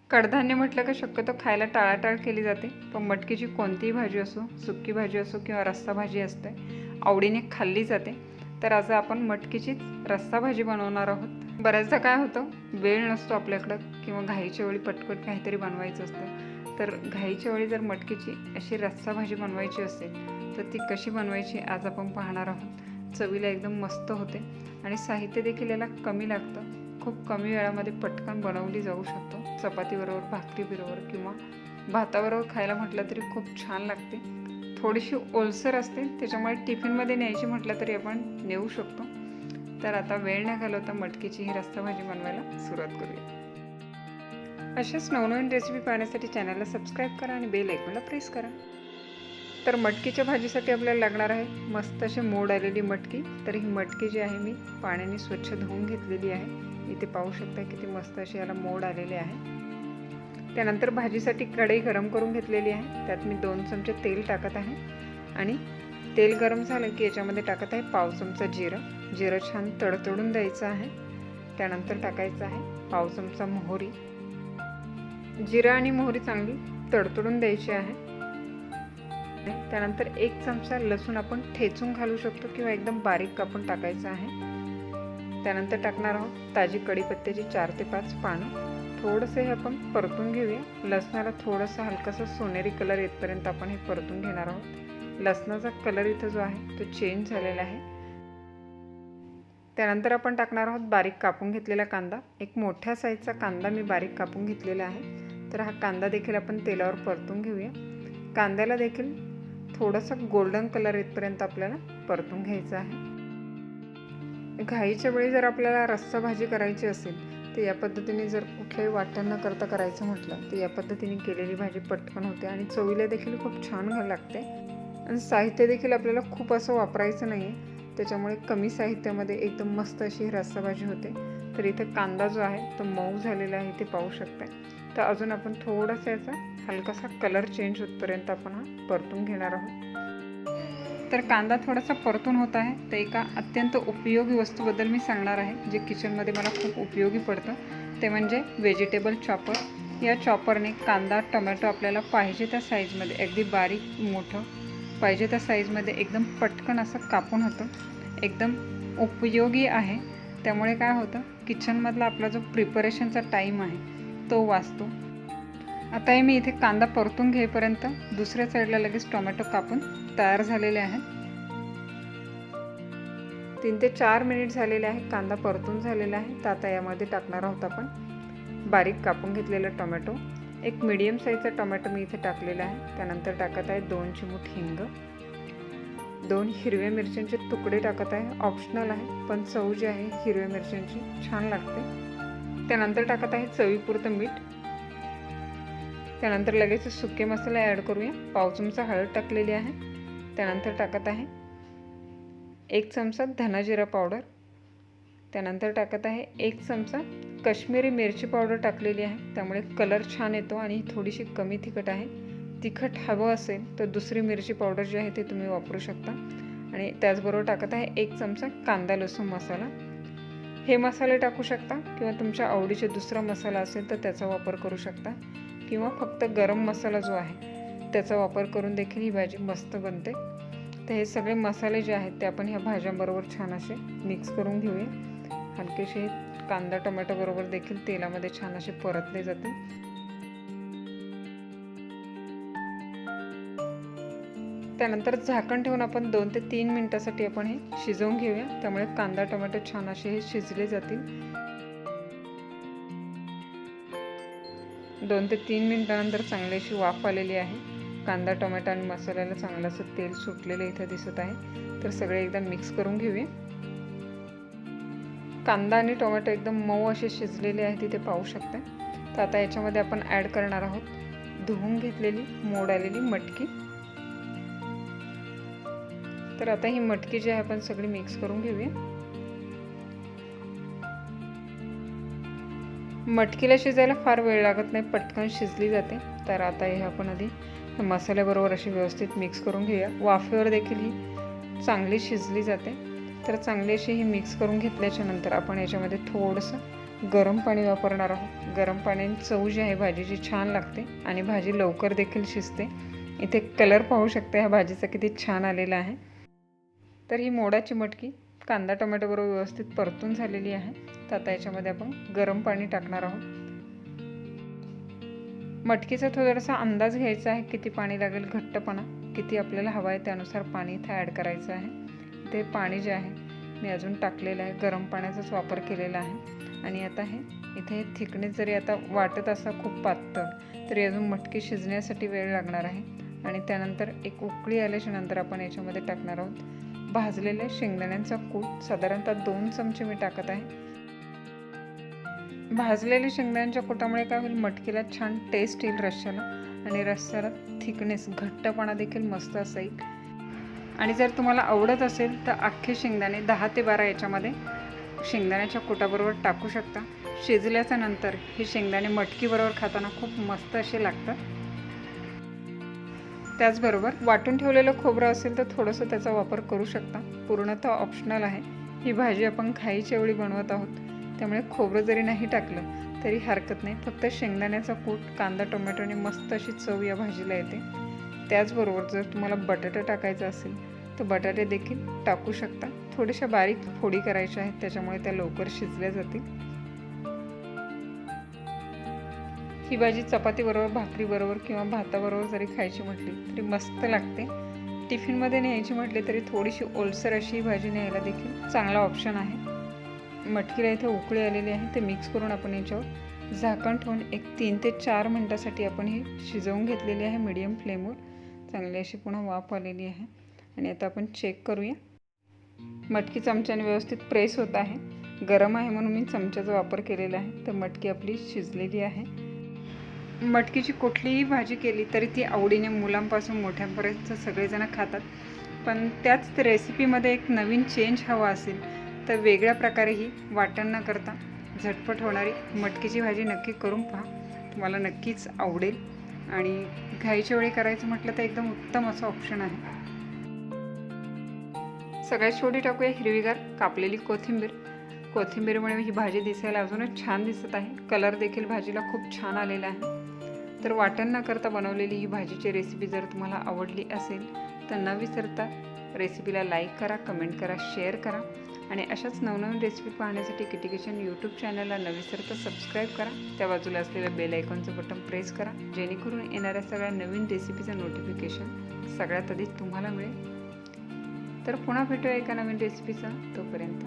कडधान्य म्हटलं का शक्यतो खायला टाळाटाळ केली जाते, पण मटकीची कोणतीही भाजी असो, सुकी भाजी असो किंवा रस्सा भाजी असते, आवडीने खाल्ली जाते। तर आज आपण मटकीचीच रस्सा भाजी बनवणार आहोत। बऱ्याचदा काय होतं, वेळ नसतो आपल्याकडं किंवा घाईच्या वेळी पटकन काहीतरी बनवायचं असतं। तर घाईच्या वेळी जर मटकीची अशी रस्सा भाजी बनवायची असेल तर ती कशी बनवायची आज आपण पाहणार आहोत। चवीला एकदम मस्त होते आणि साहित्य देखील याला कमी लागतं। खूप कमी वेळामध्ये पटकन बनवली जाऊ शकतो। चपातीबरोबर, भाकरीबरोबर किंवा भाताबरोबर खायला म्हटलं तरी खूप छान लागते। थोडीशी ओलसर असते, त्याच्यामुळे टिफिनमध्ये न्यायची म्हटलं तरी आपण नेऊ शकतो। तर आता वेळ न घालवता मटकीची ही रस्सा भाजी बनवायला सुरुवात करूया। अशाच नवनवीन रेसिपी पाहण्यासाठी चॅनलला सबस्क्राईब करा आणि बेल आयकॉनला प्रेस करा। तर मटकीच्या भाजीसाठी आपल्याला लागणार आहे मस्त अशी मोड आलेली मटकी। तर ही मटकी जी आहे मी पाण्याने स्वच्छ धुवून घेतलेली आहे। इथे पाहू शकता किती मस्त अशी याला मोड आलेले आहे। त्यानंतर भाजीसाठी कढई गरम करून घेतलेली आहे। त्यात मी 2 चमचे तेल टाकत आहे आणि तेल गरम झालं की याच्यामध्ये टाकत आहे पाव चमचा जिरं। जिरं छान तडतडून द्यायचं आहे। त्यानंतर टाकायचं आहे पाव चमचा मोहरी। जिरं आणि मोहरी चांगली तडतडून द्यायची आहे। त्यानंतर 1 चमचा लसूण आपण ठेचून घालू शकतो किंवा एकदम बारीक कापून टाकायचं आहे। त्यानंतर टाकणार आहोत ताजी कढीपत्त्याची 4 ते 5 पानं। थोडंसं हे आपण परतून घेऊया। लसणाला थोडंसं हलकासा सोनेरी कलर येतपर्यंत आपण हे परतून घेणार आहोत। लसणाचा कलर इथं जो आहे तो चेंज झालेला आहे। त्यानंतर आपण टाकणार आहोत बारीक कापून घेतलेला कांदा। एक मोठ्या साईजचा कांदा मी बारीक कापून घेतलेला आहे। तर हा कांदा देखील आपण तेलावर परतून घेऊया। कांद्याला देखील थोडासा गोल्डन कलर येतपर्यंत आपल्याला परतून घ्यायचं आहे। घाईच्या वेळी जर आपल्याला रस्सा भाजी करायची असेल तर या पद्धतीने जर कुठल्याही वाटण न करता करायचं म्हटलं तर या पद्धतीने केलेली भाजी पटकन होते आणि चवीला देखील खूप छान लागते। आणि साहित्य देखील आपल्याला खूप असं वापरायचं नाही आहे, त्याच्यामुळे कमी साहित्यामध्ये एकदम मस्त अशी रस्सा भाजी होते। तर इथे कांदा जो आहे तो मऊ झालेला आहे, ते पाहू शकता। तर अजून आपण थोडासा याचा हलकासा कलर चेंज होतपर्यंत आपण हा परतून घेणार आहोत। तर कांदा थोडासा परतून होत आहे, तर एका अत्यंत उपयोगी वस्तूबद्दल मी सांगणार आहे जे किचनमध्ये मला खूप उपयोगी पडतं, ते म्हणजे व्हेजिटेबल चॉपर। या चॉपरने कांदा, टोमॅटो आपल्याला पाहिजे त्या साईजमध्ये, अगदी बारीक मोठं पाहिजे त्या साईजमध्ये एकदम पटकन असं कापून होतं। एकदम उपयोगी आहे। त्यामुळे काय होतं, किचनमधला आपला जो प्रिपरेशनचा टाईम आहे तो वाचतो। आता हे मी इथे कांदा परतून घेईपर्यंत दुसऱ्या साईडला लगेच टोमॅटो कापून तयार झालेले आहेत। 3 ते 4 मिनिट झालेले आहे, कांदा परतून झालेला आहे। तर आता यामध्ये टाकणार आहोत आपण बारीक कापून घेतलेला टोमॅटो। एक मीडियम साईजचा टोमॅटो मी इथे टाकलेला आहे। त्यानंतर टाकत आहे 2 चिमूट हिंग, 2 हिरव्या मिरच्यांचे तुकडे टाकत आहे। ऑप्शनल आहे, पण चव जी आहे हिरव्या मिरच्यांची छान लागते। त्यानंतर टाकत आहे चवीपुरतं मीठ। त्यानंतर लगेच सुके मसाले ॲड करूया। पाव चमचा हळद टाकलेली आहे। त्यानंतर टाकत आहे 1 चमचा धना जिरा पावडर। त्यानंतर टाकत आहे 1 चमचा काश्मीरी मिरची पावडर टाकलेली आहे, त्यामुळे कलर छान येतो आणि थोडीशी कमी तिखट आहे। तिखट हवं असेल तर दुसरी मिरची पावडर जी आहे ते तुम्ही वापरू शकता। आणि त्याचबरोबर टाकत आहे 1 चमचा कांदा लसूण मसाला। हे मसाले टाकू शकता किंवा तुमच्या आवडीचे दुसरा मसाला असेल तर त्याचा वापर करू शकता, किंवा फक्त गरम मसाला जो आहे त्याचा वापर करून देखील ही भाजी मस्त बनते। तर हे सगळे मसाले जे आहेत ते आपण ह्या भाज्यांबरोबर छान असे मिक्स करून घेऊया। हलकेसे कांदा टोमॅटो बरोबर देखील तेलामध्ये छान असे परतले जाते। त्यानंतर झाकण ठेवून आपण 2 ते 3 मिनिटांसाठी आपण हे शिजवून घेऊया, त्यामुळे कांदा टोमॅटो छान असे हे शिजले जातील। 2 ते 3 मिनिटांनंतर चांगली अशी वाफ आलेली आहे। कांदा टोमॅटो आणि मसाल्याला चांगलं असं तेल सुटलेलं इथे दिसत आहे। तर सगळे एकदा मिक्स करून घेऊया। कांदा आणि टोमॅटो एकदम मऊ असे शिजलेले आहेत, तिथे पाहू शकता। तर आता याच्यामध्ये आपण ॲड करणार आहोत धुवून घेतलेली मोड आलेली मटकी। तर आता ही मटकी जी आहे आपण सगळी मिक्स करून घेऊया। मटकीला शिजायला फार वेळ लागत नाही, पटकन शिजली जाते। तर आता हे आपण आधी मसाल्याबरोबर अशी व्यवस्थित मिक्स करून घेऊया। वाफेवर देखील ही चांगली शिजली जाते। तर चांगली अशी ही मिक्स करून घेतल्याच्या नंतर आपण याच्यामध्ये थोडंसं गरम पाणी वापरणार आहोत. गरम पाण्याने चव जी आहे भाजीची छान लागते आणि भाजी लवकर देखील शिजते. इथे कलर पाहू शकता ह्या भाजीचा किती छान आलेला आहे. तर ही मोडाची मटकी कांदा टोमॅटो बरोबर व्यवस्थित परतून झालेली आहे. तर आता याच्यामध्ये आपण गरम पाणी टाकणार आहोत. मटकीचा थोडासा अंदाज घ्यायचा आहे, किती पाणी लागेल, घट्टपणा किती आपल्याला हवा आहे त्यानुसार पाणी इथे ॲड करायचं आहे. ते पाणी जे आहे मी अजून टाकलेलं आहे, गरम पाण्याचाच वापर केलेला आहे. आणि आता इथे थिकनेस जरी आता वाटत असा खूप पातळ, तरी अजून मटकी शिजण्यासाठी वेळ लागणार आहे. आणि त्यानंतर एक उकळी आल्याच्या नंतर आपण याच्यामध्ये टाकणार आहोत भाजलेल्या शेंगदाण्यांचा कूट. साधारणतः 2 चमचे मी टाकत आहे. भाजलेल्या शेंगदाण्यांच्या कुटामुळे काय होईल, मटकीला छान टेस्ट येईल रस्स्याला आणि रस्स्याला थिकनेस घट्टपणा देखील मस्त असेल. आणि जर तुम्हाला आवडत असेल तर अख्खे शेंगदाणे 10 ते 12 याच्यामध्ये शेंगदाण्याच्या कुटाबरोबर टाकू शकता. शिजल्याच्या नंतर हे शेंगदाणे मटकीबरोबर खाताना खूप मस्त असे लागतात. त्याचबरोबर वाटून ठेवलेलं खोबरं असेल तर थोडंसं त्याचा वापर करू शकता. पूर्णतः ऑप्शनल आहे. ही भाजी आपण खायच्या वेळी बनवत आहोत, त्यामुळे खोबरं जरी नाही टाकलं तरी हरकत नाही. फक्त शेंगदाण्याचा कूट कांदा टोमॅटोने मस्त अशी चव या भाजीला येते. त्याचबरोबर जर तुम्हाला बटाटा टाकायचा असेल तर बटाटे देखील टाकू शकता. थोड्याशा बारीक फोडी करायच्या आहेत, त्याच्यामुळे त्या लवकर शिजल्या जातील. ही भाजी चपातीबरोबर, भाकरीबरोबर किंवा भाताबरोबर जरी खायची म्हटली तरी मस्त लागते. टिफिनमध्ये न्यायची म्हटली तरी थोडीशी ओलसर अशी ही भाजी न्यायला देखील चांगला ऑप्शन आहे. मटकीला इथे उकळी आलेली आहे, ते मिक्स करून आपण याच्यावर झाकण ठेवून एक 3 ते 4 मिनटासाठी आपण ही शिजवून घेतलेली आहे मीडियम फ्लेमवर. चांगली अशी पुन्हा वाफ आलेली आहे. आणि आता आपण चेक करूया. मटकी चमच्याने व्यवस्थित प्रेस होत आहे. गरम आहे म्हणून मी चमच्याचा वापर केलेला आहे. तर मटकी आपली शिजलेली आहे. मटकीची कुठलीही भाजी केली तरी ती आवडीने मुलांपासून मोठ्यांपर्यंत सगळेजण खातात. पण त्याच रेसिपीमध्ये एक नवीन चेंज हवा असेल तर वेगळ्या प्रकारेही वाटण न करता झटपट होणारी मटकीची भाजी नक्की करून पहा. तुम्हाला नक्कीच आवडेल. आणि घाईच्या वेळी करायचं म्हटलं तर एकदम उत्तम असं ऑप्शन आहे. सगळ्यात शेवटी टाकूया हिरवीगार कापलेली कोथिंबीर. कोथिंबीरमुळे ही भाजी दिसायला अजूनच छान दिसत आहे. कलर देखील भाजीला खूप छान आलेला आहे. तर वाटण न करता बनवलेली ही भाजीची रेसिपी जर तुम्हाला आवडली असेल तर न विसरता रेसिपीला लाईक करा, कमेंट करा, शेअर करा. आणि अशाच नवनवीन रेसिपी पाहण्यासाठी किटी किचन यूट्यूब चॅनलला न विसरता सबस्क्राईब करा. त्या बाजूला असलेलं बेल आयकॉनचं बटन प्रेस करा, जेणेकरून येणाऱ्या सगळ्या नवीन रेसिपीचं नोटिफिकेशन सगळ्यात आधी तुम्हाला मिळेल. तर पुन्हा भेटूया एका नवीन रेसिपीचा. तोपर्यंत